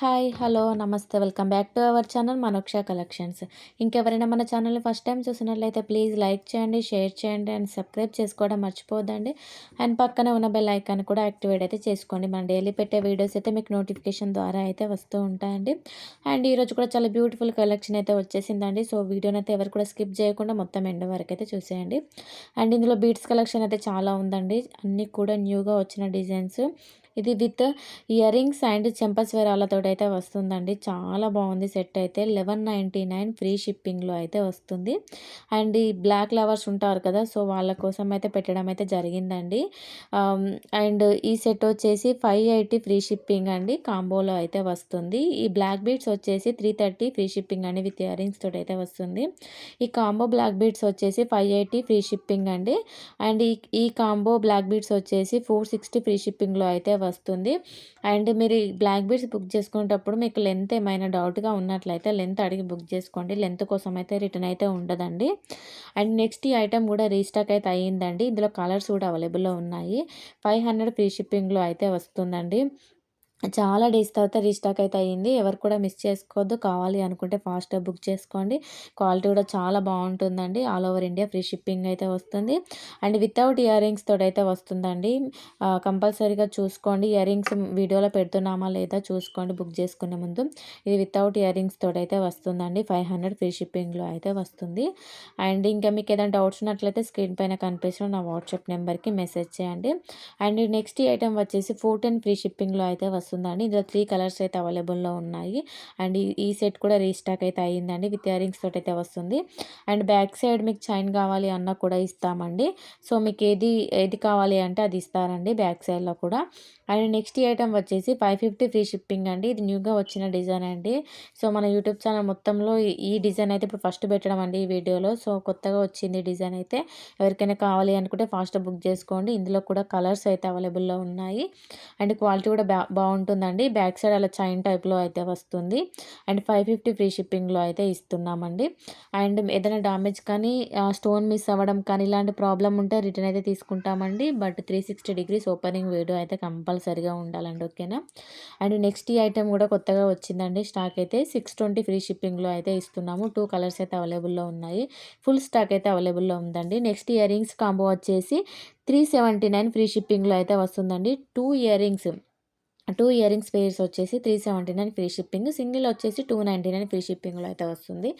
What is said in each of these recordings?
Hi! Hello! నమస్తే. Welcome back to our channel Manoksha collections. ఇంకెవరైనా మన ఛానల్‌ని ఫస్ట్ టైమ్ చూసినట్లయితే ప్లీజ్ లైక్ చేయండి, షేర్ చేయండి అండ్ సబ్స్క్రైబ్ చేసుకోవడం మర్చిపోవద్దండి. అండ్ పక్కనే ఉన్న బెల్ ఐకాన్ కూడా యాక్టివేట్ అయితే చేసుకోండి. మనం డైలీ పెట్టే వీడియోస్ అయితే మీకు నోటిఫికేషన్ ద్వారా అయితే వస్తూ ఉంటాయండి. అండ్ ఈరోజు కూడా చాలా బ్యూటిఫుల్ కలెక్షన్ అయితే వచ్చేసిందండి. సో వీడియోనైతే ఎవరు కూడా స్కిప్ చేయకుండా మొత్తం ఎండ్ వరకు అయితే చూసేయండి. అండ్ ఇందులో బీడ్స్ కలెక్షన్ అయితే చాలా ఉందండి. అన్నీ కూడా న్యూగా వచ్చిన డిజైన్స్. ఇది విత్ ఇయర్ రింగ్స్ అండ్ చెంపస్వరాలతోటైతే వస్తుందండి. చాలా బాగుంది సెట్ అయితే. 1199 ఫ్రీ షిప్పింగ్‌లో అయితే వస్తుంది. అండ్ ఈ బ్లాక్ లవర్స్ ఉంటారు కదా! సో, వాళ్ళ కోసం అయితే పెట్టడం అయితే జరిగిందండి. ఆహ్, అండ్ ఈ సెట్ వచ్చేసి 580 ఫ్రీ షిప్పింగ్ అండి. కాంబోలో అయితే వస్తుంది. ఈ బ్లాక్ బీడ్స్ వచ్చేసి 330 ఫ్రీ షిప్పింగ్ అండి. విత్ ఇయర్ రింగ్స్ తోటైతే వస్తుంది. ఈ కాంబో బ్లాక్ బీడ్స్ వచ్చేసి 580 ఫ్రీ షిప్పింగ్ అండి. అండ్ ఈ ఈ కాంబో బ్లాక్ బీడ్స్ వచ్చేసి 460 ఫ్రీ షిప్పింగ్‌లో అయితే వస్తుంది. అండ్ మీరు ఈ బ్లాక్ బీడ్స్ బుక్ చేసుకునేటప్పుడు మీకు లెంత్ ఏమైనా డౌట్‌గా ఉన్నట్లయితే లెంత్ అడిగి బుక్ చేసుకోండి. లెంత్ కోసం అయితే రిటర్న్ అయితే ఉండదండి. అండ్ నెక్స్ట్ ఈ ఐటెమ్ కూడా రీస్టాక్ అయితే అయ్యిందండి. ఇందులో కలర్స్ కూడా అవైలబుల్‌లో ఉన్నాయి. 500 ఫ్రీ షిప్పింగ్‌లో అయితే వస్తుందండి. చాలా డేస్ తర్వాత రీస్టాక్ అయితే అయ్యింది. ఎవరు కూడా మిస్ చేసుకోవద్దు. కావాలి అనుకుంటే ఫాస్ట్‌గా బుక్ చేసుకోండి. క్వాలిటీ కూడా చాలా బావుంటుందండి. All over India free shipping అయితే వస్తుంది. అండ్ వితౌట్ ఇయర్ రింగ్స్ తోటైతే వస్తుందండి. కంపల్సరీగా చూసుకోండి. ఇయర్ రింగ్స్ వీడియోలో పెడుతున్నామా లేదా చూసుకోండి బుక్ చేసుకునే ముందు. ఇది వితౌట్ ఇయర్ రింగ్స్ తోటైతే వస్తుందండి. 500 ఫ్రీ షిప్పింగ్‌లో అయితే వస్తుంది. అండ్ ఇంకా మీకు ఏదైనా డౌట్స్ ఉన్నట్లయితే స్క్రీన్ పైన కనిపిస్తున్న నా వాట్సాప్ నెంబర్‌కి మెసేజ్ చేయండి. అండ్ నెక్స్ట్ ఈ ఐటెమ్ వచ్చేసి 410 ఫ్రీ షిప్పింగ్‌లో అయితే వస్తుందండి. ఇందులో 3 కలర్స్ అయితే అవైలబుల్‌లో ఉన్నాయి. అండ్ ఈ సెట్ కూడా రీస్టాక్ అయితే అయ్యిందండి. విత్ ఇయర్ రింగ్స్ తోటైతే వస్తుంది. అండ్ బ్యాక్ సైడ్ మీకు చైన్ కావాలి అన్నా కూడా ఇస్తామండి. సో, మీకు ఏది ఏది కావాలి అంటే అది ఇస్తారండి బ్యాక్ సైడ్‌లో కూడా. అండ్ నెక్స్ట్ ఈ ఐటెమ్ వచ్చేసి 550 ఫ్రీ షిప్పింగ్ అండి. ఇది న్యూగా వచ్చిన డిజైన్ అండి. సో, మన యూట్యూబ్ ఛానల్ మొత్తంలో ఈ డిజైన్ అయితే ఇప్పుడు ఫస్ట్ పెట్టడం అండి ఈ వీడియోలో. సో, కొత్తగా వచ్చింది డిజైన్ అయితే. ఎవరికైనా కావాలి అనుకుంటే ఫాస్ట్‌గా బుక్ చేసుకోండి. ఇందులో కూడా కలర్స్ అయితే అవైలబుల్‌లో ఉన్నాయి. అండ్ క్వాలిటీ కూడా బావుంటుందండి. బ్యాక్ సైడ్ అలా చైన్ టైప్‌లో అయితే వస్తుంది. అండ్ 550 ఫ్రీ షిప్పింగ్‌లో అయితే ఇస్తున్నామండి. అండ్ ఏదైనా డ్యామేజ్ కానీ స్టోన్ మిస్ అవ్వడం కానీ ఇలాంటి ప్రాబ్లమ్ ఉంటే రిటర్న్ అయితే తీసుకుంటామండి. బట్ 360 డిగ్రీస్ ఓపెనింగ్ వీడియో అయితే కంపల్సరీగా ఉండాలండి. ఓకేనా? అండ్ నెక్స్ట్ ఈ ఐటెమ్ కూడా కొత్తగా వచ్చిందండి. స్టాక్ అయితే 620 ఫ్రీ షిప్పింగ్‌లో అయితే ఇస్తున్నాము. 2 కలర్స్ అయితే అవైలబుల్‌లో ఉన్నాయి. ఫుల్ స్టాక్ అయితే అవైలబుల్‌లో ఉందండి. నెక్స్ట్ ఇయర్ రింగ్స్ కాంబో వచ్చేసి 379 ఫ్రీ షిప్పింగ్‌లో అయితే వస్తుందండి. 2 ఇయర్ రింగ్స్ పెయిర్స్ వచ్చేసి 379 ఫ్రీ షిప్పింగ్. సింగిల్ వచ్చేసి 299 ఫ్రీ షిప్పింగ్‌లో అయితే వస్తుంది.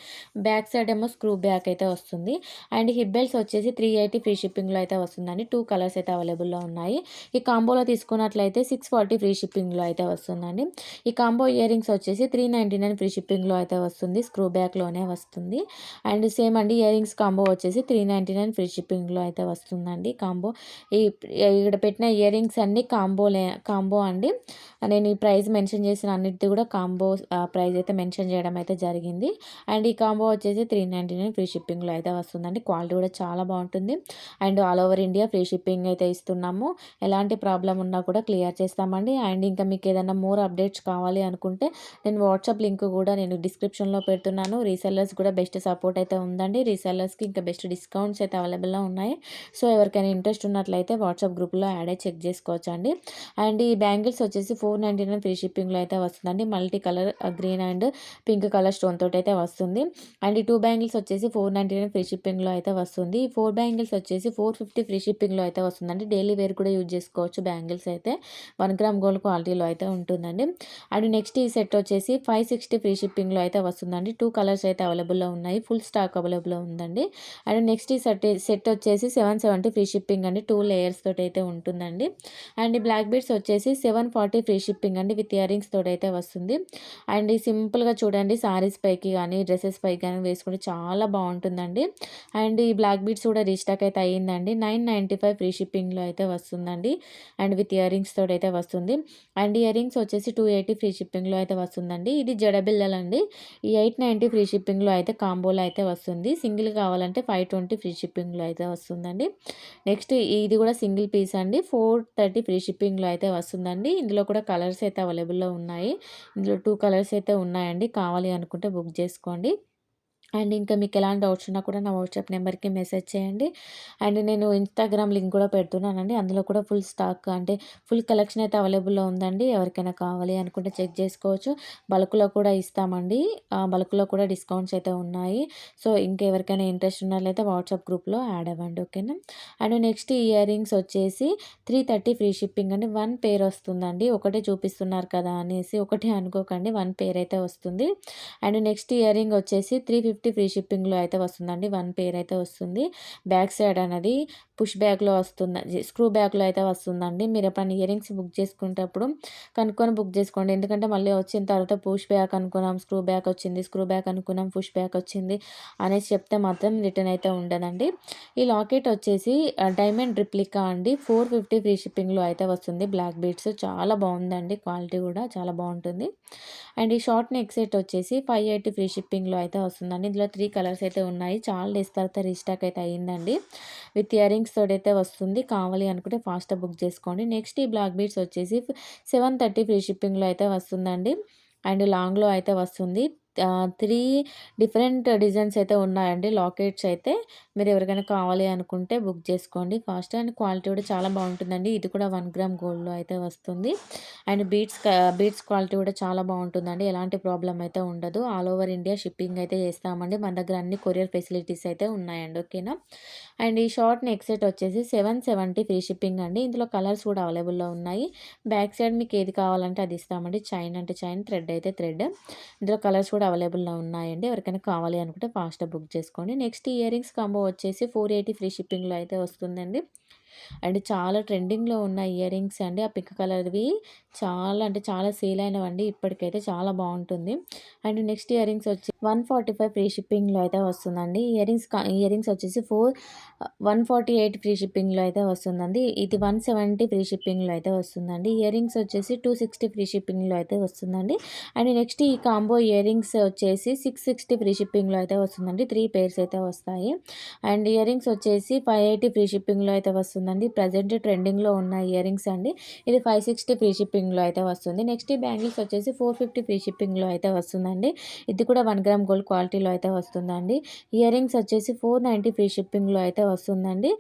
బ్యాక్ సైడ్ ఏమో స్క్రూ బ్యాక్ అయితే వస్తుంది. అండ్ హిప్ బెల్ట్స్ వచ్చేసి 380 ఫ్రీ షిప్పింగ్‌లో అయితే వస్తుందండి. 2 కలర్స్ అయితే అవైలబుల్‌లో ఉన్నాయి. ఈ కాంబోలో తీసుకున్నట్లయితే 640 ఫ్రీ షిప్పింగ్‌లో అయితే వస్తుందండి. ఈ కాంబో ఇయర్ రింగ్స్ వచ్చేసి 399 ఫ్రీ షిప్పింగ్‌లో అయితే వస్తుంది. స్క్రూ బ్యాక్‌లోనే వస్తుంది. అండ్ సేమ్ అండి ఇయర్ రింగ్స్ కాంబో వచ్చేసి 399 ఫ్రీ షిప్పింగ్‌లో అయితే వస్తుందండి కాంబో. ఈ ఇక్కడ పెట్టిన ఇయర్ రింగ్స్ అన్నీ కాంబో అండి. నేను ఈ ప్రైస్ మెన్షన్ చేసిన అన్నిటిది కూడా కాంబో ప్రైస్ అయితే మెన్షన్ చేయడం అయితే జరిగింది. అండ్ ఈ కాంబో వచ్చేసి 399 ఫ్రీ షిప్పింగ్‌లో అయితే వస్తుందండి. క్వాలిటీ కూడా చాలా బావుంటుంది. And all over India free shipping అయితే ఇస్తున్నాము. ఎలాంటి ప్రాబ్లమ్ ఉన్నా కూడా క్లియర్ చేస్తామండి. అండ్ ఇంకా మీకు ఏదైనా మోర్ అప్డేట్స్ కావాలి అనుకుంటే నేను వాట్సాప్ లింక్ కూడా నేను డిస్క్రిప్షన్‌లో పెడుతున్నాను. రీసెల్లర్స్ కూడా బెస్ట్ సపోర్ట్ అయితే ఉందండి. రీసెల్లర్స్‌కి ఇంకా బెస్ట్ డిస్కౌంట్స్ అయితే అవైలబుల్‌లో ఉన్నాయి. సో, ఎవరికైనా ఇంట్రెస్ట్ ఉన్నట్లయితే వాట్సాప్ గ్రూప్‌లో యాడ్ అయ్యి చెక్ చేసుకోవచ్చండి. అండ్ ఈ బ్యాంగిల్స్ వచ్చేసి 499 ఫ్రీ షిప్పింగ్‌లో అయితే వస్తుందండి. Multi colour green and pink colour stone తోటైతే వస్తుంది. అండ్ ఈ 2 బ్యాంగిల్స్ వచ్చేసి 499 ఫ్రీ షిప్పింగ్‌లో అయితే వస్తుంది. ఈ 4 బ్యాంగిల్స్ వచ్చేసి 450 ఫ్రీ షిప్పింగ్‌లో అయితే వస్తుందండి. డైలీ వేర్ కూడా యూజ్ చేసుకోవచ్చు బ్యాంగిల్స్ అయితే. 1 గ్రామ్ గోల్డ్ క్వాలిటీలో అయితే ఉంటుందండి. అండ్ నెక్స్ట్ ఈ సెట్ వచ్చేసి 560 ఫ్రీ షిప్పింగ్‌లో అయితే వస్తుందండి. 2 కలర్స్ అయితే అవైలబుల్‌లో ఉన్నాయి. ఫుల్ స్టాక్ అవైలబుల్‌లో ఉందండి. అండ్ నెక్స్ట్ ఈ సెట్ వచ్చేసి 770 ఫ్రీ షిప్పింగ్ అండి. 2 లేయర్స్ తోటైతే ఉంటుందండి. అండ్ ఈ బ్లాక్ బీడ్స్ వచ్చేసి 740 ఫ్రీ షిప్పింగ్ అండి. విత్ ఇయర్ రింగ్స్ తోటైతే వస్తుంది. అండ్ ఈ సింపుల్‌గా చూడండి సారీస్ పైకి గానీ, డ్రెసెస్ పైకి గానీ వేసుకుంటే చాలా బావుంటుందండి. అండ్ ఈ బ్లాక్ బీడ్స్ కూడా రీస్టాక్ అయితే అయ్యిందండి. 995 ఫ్రీ షిప్పింగ్‌లో అయితే వస్తుందండి. అండ్ విత్ ఇయర్ రింగ్స్ తోటైతే వస్తుంది. అండ్ ఇయర్ రింగ్స్ వచ్చేసి 280 ఫ్రీ షిప్పింగ్‌లో అయితే వస్తుందండి. ఇది జడబిళ్ళలండి. ఈ 890 ఫ్రీ షిప్పింగ్‌లో అయితే కాంబోలో అయితే వస్తుంది. సింగిల్ కావాలంటే 520 ఫ్రీ షిప్పింగ్‌లో అయితే వస్తుందండి. నెక్స్ట్ ఇది కూడా సింగిల్ పీస్ అండి. 430 ఫ్రీ షిప్పింగ్‌లో అయితే వస్తుందండి. ఇందులో కూడా కలర్స్ అయితే అవైలబుల్‌లో ఉన్నాయి. ఇందులో 2 కలర్స్ అయితే ఉన్నాయండి. కావాలి అనుకుంటే బుక్ చేసుకోండి. అండ్ ఇంకా మీకు ఎలాంటి డౌట్స్ ఉన్నా కూడా నా వాట్సాప్ నెంబర్‌కి మెసేజ్ చేయండి. అండ్ నేను ఇన్‌స్టాగ్రామ్ లింక్ కూడా పెడుతున్నానండి. అందులో కూడా ఫుల్ స్టాక్ అంటే ఫుల్ కలెక్షన్ అయితే అవైలబుల్‌లో ఉందండి. ఎవరికైనా కావాలి అనుకుంటే చెక్ చేసుకోవచ్చు. బల్క్‌లో కూడా ఇస్తామండి. బల్క్‌లో కూడా డిస్కౌంట్స్ అయితే ఉన్నాయి. సో, ఇంకెవరికైనా ఇంట్రెస్ట్ ఉన్నట్లయితే వాట్సాప్ గ్రూప్‌లో యాడ్ అవ్వండి. ఓకేనా? అండ్ నెక్స్ట్ ఇయర్ రింగ్స్ వచ్చేసి 330 ఫ్రీ షిప్పింగ్ అండి. 1 పేర్ వస్తుందండి. ఒకటే చూపిస్తున్నారు కదా అనేసి ఒకటే అనుకోకండి. 1 పేర్ అయితే వస్తుంది. అండ్ నెక్స్ట్ ఇయర్ రింగ్ వచ్చేసి 350 ఫ్రీ షిప్పింగ్‌లో అయితే వస్తుందండి. 1 పేర్ అయితే వస్తుంది. బ్యాక్ సైడ్ అనేది పుష్ బ్యాక్‌లో వస్తుంది. స్క్రూ బ్యాక్‌లో అయితే వస్తుందండి. మీరు ఎప్పుడైనా ఇయర్ రింగ్స్ బుక్ చేసుకునేటప్పుడు కనుక్కొని బుక్ చేసుకోండి. ఎందుకంటే మళ్ళీ వచ్చిన తర్వాత పుష్ బ్యాక్ అనుకున్నాం, స్క్రూ బ్యాక్ వచ్చింది. స్క్రూ బ్యాక్ అనుకున్నాం, పుష్ బ్యాక్ వచ్చింది అనేసి చెప్తే మాత్రం రిటర్న్ అయితే ఉండదండి. ఈ లాకెట్ వచ్చేసి డైమండ్ రిప్లికా అండి. 450 ఫ్రీ షిప్పింగ్‌లో అయితే వస్తుంది. బ్లాక్ బీడ్స్ చాలా బాగుందండి. క్వాలిటీ కూడా చాలా బాగుంటుంది. అండ్ ఈ షార్ట్ నెక్ సెట్ వచ్చేసి 580 ఫ్రీ షిప్పింగ్‌లో అయితే వస్తుందండి. ఇందులో 3 కలర్స్ అయితే ఉన్నాయి. చాలా డేస్ తర్వాత రీస్టాక్ అయితే అయిందండి. విత్ ఇయర్ రింగ్స్ తోటైతే వస్తుంది. కావాలి అనుకుంటే ఫాస్ట్‌గా బుక్ చేసుకోండి. నెక్స్ట్ ఈ బ్లాక్ బీడ్స్ వచ్చేసి 730 ఫ్రీ షిప్పింగ్‌లో అయితే వస్తుందండి. అండ్ లాంగ్‌లో అయితే వస్తుంది. 3 డిఫరెంట్ డిజైన్స్ అయితే ఉన్నాయండి. లాకెట్స్ అయితే మీరు ఎవరికైనా కావాలి అనుకుంటే బుక్ చేసుకోండి ఫాస్ట్‌గా. అండ్ క్వాలిటీ కూడా చాలా బాగుంటుందండి. ఇది కూడా 1 గ్రామ్ గోల్డ్‌లో అయితే వస్తుంది. అండ్ బీడ్స్ క్వాలిటీ కూడా చాలా బాగుంటుందండి. ఎలాంటి ప్రాబ్లమ్ అయితే ఉండదు. ఆల్ ఓవర్ ఇండియా షిప్పింగ్ అయితే చేస్తామండి. మన దగ్గర అన్ని కొరియర్ ఫెసిలిటీస్ అయితే ఉన్నాయండి. ఓకేనా? అండ్ ఈ షార్ట్ నెక్ సెట్ వచ్చేసి 770 ఫ్రీ షిప్పింగ్ అండి. ఇందులో కలర్స్ కూడా అవైలబుల్‌లో ఉన్నాయి. బ్యాక్ సైడ్ మీకు ఏది కావాలంటే అది ఇస్తామండి. చైన్ అంటే చైన్, థ్రెడ్ అయితే థ్రెడ్. ఇందులో కలర్స్ కూడా అవైలబుల్‌లో ఉన్నాయండి. ఎవరికైనా కావాలి అనుకుంటే ఫాస్ట్‌గా బుక్ చేసుకోండి. నెక్స్ట్ ఇయర్ రింగ్స్ కాంబో వచ్చేసి 480 ఫ్రీ షిప్పింగ్‌లో అయితే వస్తుందండి. అండ్ చాలా ట్రెండింగ్‌లో ఉన్న ఇయర్ రింగ్స్ అండి. ఆ పింక్ కలర్‌వి చాలా అంటే చాలా సేల్ అయినవండి. ఇప్పటికైతే చాలా బావుంటుంది. అండ్ నెక్స్ట్ ఇయర్ రింగ్స్ వచ్చి 145 ఫ్రీ షిప్పింగ్‌లో అయితే వస్తుందండి. ఇయర్ రింగ్స్ వచ్చేసి 148 ఫ్రీ షిప్పింగ్‌లో అయితే వస్తుందండి. ఇది 170 ఫ్రీ షిప్పింగ్‌లో అయితే వస్తుందండి. ఇయర్ రింగ్స్ వచ్చేసి 260 ఫ్రీ షిప్పింగ్‌లో అయితే వస్తుందండి. అండ్ నెక్స్ట్ ఈ కాంబో ఇయర్ రింగ్స్ వచ్చేసి 660 ఫ్రీ షిప్పింగ్‌లో అయితే వస్తుందండి. 3 పెయిర్స్ అయితే వస్తాయి. అండ్ ఇయర్ రింగ్స్ వచ్చేసి 580 ఫ్రీ షిప్పింగ్‌లో అయితే వస్తుందండి. ప్రెజెంట్ ట్రెండింగ్‌లో ఉన్న ఇయర్ రింగ్స్ అండి. ఇది 560 ఫ్రీ షిప్పింగ్‌లో అయితే వస్తుంది. నెక్స్ట్ ఈ బ్యాంగిల్స్ వచ్చేసి 450 ఫ్రీ షిప్పింగ్‌లో అయితే వస్తుందండి. ఇది కూడా 1 గ్రామ్ గోల్డ్ క్వాలిటీలో అయితే వస్తుందండి. ఇయర్ రింగ్స్ వచ్చేసి 490 ఫ్రీ షిప్పింగ్‌లో అయితే వస్తుందండి.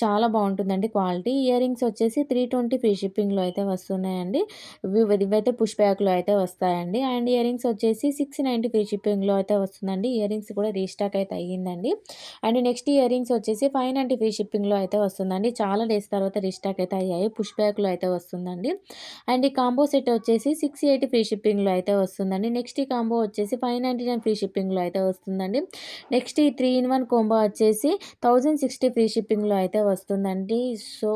చాలా బాగుంటుందండి క్వాలిటీ. ఇయర్ రింగ్స్ వచ్చేసి 320 ఫ్రీ షిప్పింగ్‌లో అయితే వస్తున్నాయండి. ఇవైతే పుష్ బ్యాక్‌లో అయితే వస్తాయండి. అండ్ ఇయర్ రింగ్స్ వచ్చేసి 690 ఫ్రీ షిప్పింగ్‌లో అయితే వస్తుందండి. ఇయర్ రింగ్స్ కూడా రీస్టాక్ అయితే అయ్యిందండి. అండ్ నెక్స్ట్ ఇయర్ రింగ్స్ వచ్చేసి 590 ఫ్రీ షిప్పింగ్‌లో అయితే వస్తుందండి. చాలా డేస్ తర్వాత రీస్టాక్ అయితే అయ్యాయి. పుష్ బ్యాక్‌లో అయితే వస్తుందండి. అండ్ ఈ కాంబో సెట్ వచ్చేసి 680 ఫ్రీ షిప్పింగ్‌లో అయితే వస్తుందండి. నెక్స్ట్ ఈ కాంబో వచ్చేసి 599 ఫ్రీ షిప్పింగ్‌లో అయితే వస్తుందండి. నెక్స్ట్ ఈ 3 ఇన్ 1 కాంబో వచ్చేసి 1060 ఫ్రీ షిప్పింగ్‌లో అయితే వస్తుందండి. సో,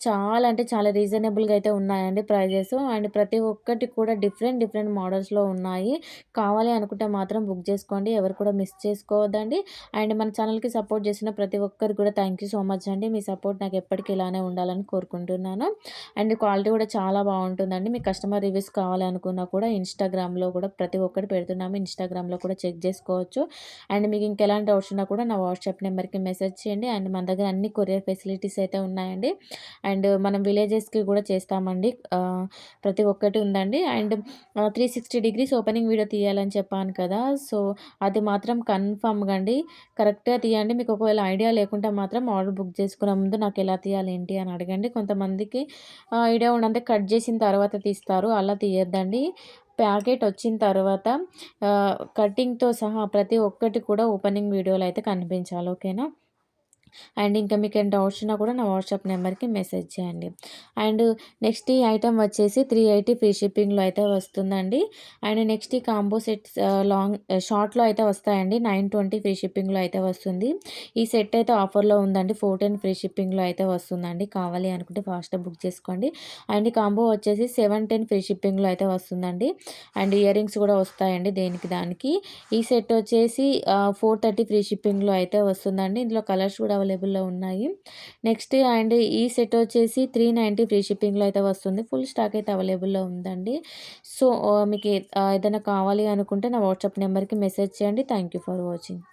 చాలా అంటే చాలా రీజనబుల్‌గా అయితే ఉన్నాయండి ప్రైజెస్. అండ్ ప్రతి ఒక్కటి కూడా డిఫరెంట్ మోడల్స్‌లో ఉన్నాయి. కావాలి అనుకుంటే మాత్రం బుక్ చేసుకోండి. ఎవరు కూడా మిస్ చేసుకోవద్దండి. అండ్ మన ఛానల్‌కి సపోర్ట్ చేసిన ప్రతి ఒక్కరికి కూడా థ్యాంక్ యూ సో మచ్ అండి. మీ సపోర్ట్ నాకు ఎప్పటికి ఇలానే ఉండాలని కోరుకుంటున్నాను. అండ్ క్వాలిటీ కూడా చాలా బాగుంటుందండి. మీకు కస్టమర్ రివ్యూస్ కావాలి అనుకున్నా కూడా ఇన్‌స్టాగ్రామ్‌లో కూడా ప్రతి ఒక్కటి పెడుతున్నాము. ఇన్‌స్టాగ్రామ్‌లో కూడా చెక్ చేసుకోవచ్చు. అండ్ మీకు ఇంకెలాంటి డౌట్స్ ఉన్నా కూడా నా వాట్సాప్ నెంబర్‌కి మెసేజ్ చేయండి. అండ్ మన దగ్గర అన్ని కొరియర్ ఫెసిలిటీస్ అయితే ఉన్నాయండి. అండ్ మనం విలేజెస్‌కి కూడా చేస్తామండి. ప్రతి ఒక్కటి ఉందండి. అండ్ 360 డిగ్రీస్ ఓపెనింగ్ వీడియో తీయాలని చెప్పాను కదా! సో, అది మాత్రం కన్ఫర్మ్‌గా అండి. కరెక్ట్‌గా తీయండి. మీకు ఒకవేళ ఐడియా లేకుంటే మాత్రం ఆర్డర్ బుక్ చేసుకునే ముందు నాకెలా తీయాలి ఏంటి అని అడగండి. కొంతమందికి ఐడియా ఉండందే కట్ చేసిన తర్వాత తీస్తారు. అలా తీయొద్దండి. ప్యాకెట్ వచ్చిన తర్వాత కటింగ్‌తో సహా ప్రతి ఒక్కటి కూడా ఓపెనింగ్ వీడియోలో అయితే కనిపించాలి. ఓకేనా? అండ్ ఇంకా మీకేం డౌట్స్ ఉన్నా కూడా నా వాట్సాప్ నెంబర్‌కి మెసేజ్ చేయండి. అండ్ నెక్స్ట్ ఈ ఐటెమ్ వచ్చేసి 380 ఫ్రీ షిప్పింగ్‌లో అయితే వస్తుందండి. అండ్ నెక్స్ట్ ఈ కాంబో సెట్స్ షార్ట్‌లో అయితే వస్తాయండి. 920 ఫ్రీ షిప్పింగ్‌లో అయితే వస్తుంది. ఈ సెట్ అయితే ఆఫర్‌లో ఉందండి. 410 ఫ్రీ షిప్పింగ్‌లో అయితే వస్తుందండి. కావాలి అనుకుంటే ఫాస్ట్‌గా బుక్ చేసుకోండి. అండ్ ఈ కాంబో వచ్చేసి 710 ఫ్రీ షిప్పింగ్‌లో అయితే వస్తుందండి. అండ్ ఇయర్ రింగ్స్ కూడా వస్తాయండి దేనికి దానికి. ఈ సెట్ వచ్చేసి 430 ఫ్రీ షిప్పింగ్‌లో అయితే వస్తుందండి. ఇందులో కలర్స్ కూడా అవైలబుల్‌లో ఉన్నాయి. నెక్స్ట్ అండ్ ఈ సెట్ వచ్చేసి 390 ఫ్రీ షిప్పింగ్‌లో అయితే వస్తుంది. ఫుల్ స్టాక్ అయితే అవైలబుల్‌లో ఉందండి. సో, మీకు ఏదైనా కావాలి అనుకుంటే నా వాట్సాప్ నెంబర్‌కి మెసేజ్ చేయండి. Thank you for watching.